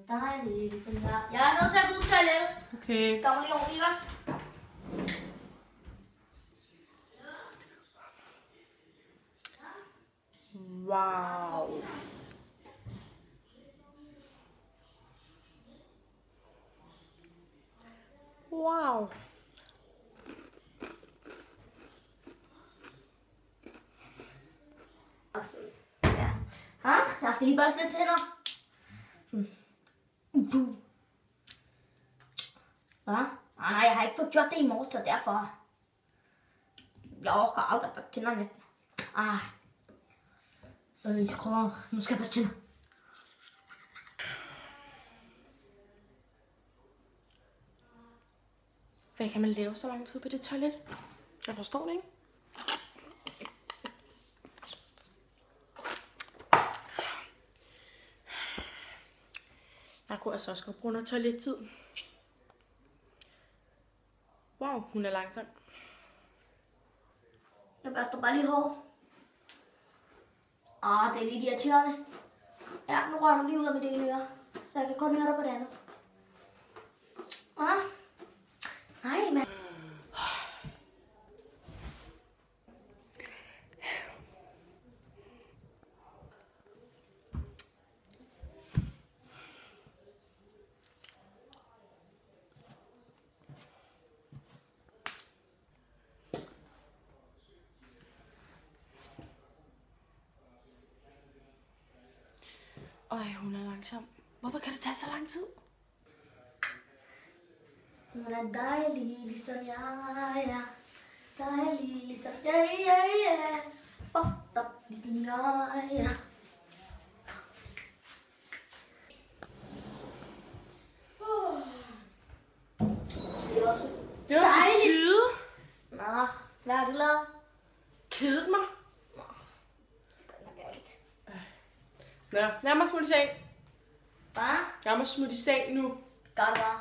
dejlig, ligesom jeg. Jeg er nødt til at gå ud på toilettet. Okay. Gør mig lige ordentligt, godt? Wow. Wow. Og sådan, ja. Jeg skal lige børste lidt tænder. Nej, jeg har ikke fået gjort det i morges, så derfor. Jeg orker aldrig børste tænder næsten. Nu skal jeg børste tænder. Hvad kan man lave så lang tid på det toilet? Jeg forstår det ikke. Jeg kunne altså også godt bruge noget toilettid. Wow, hun er langsom. Jeg børster bare lige hår. Det er lidt irriterende. Ja, nu rører du lige ud af mit ene øre, så jeg kan kun høre dig på det andet. Nej, mand. Hun er langsom. Hvorfor kan det tage så lang tid? Hun er dejlig, ligesom jeg er. Dejlig, ligesom jeg. Fucked up, ligesom jeg er. Det var så Det var på tide. Nå, hvad har du lavet? Kedet mig. Det er godt nok ærgerligt. Nå, lad mig smutte i seng. Hvad? Jeg må smutte i seng nu. Gør det bare.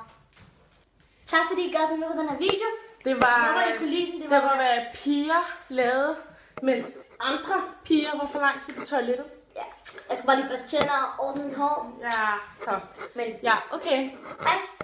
Tak fordi I gad så med på den her video. Det var, Jeg håber, I kunne lide den. Det var hvad piger lavede, mens andre piger var for lang tid på toilettet. Ja, jeg skal bare lige børste tænder og ordne mit hår. Ja, så. Men Ja, okay. hej.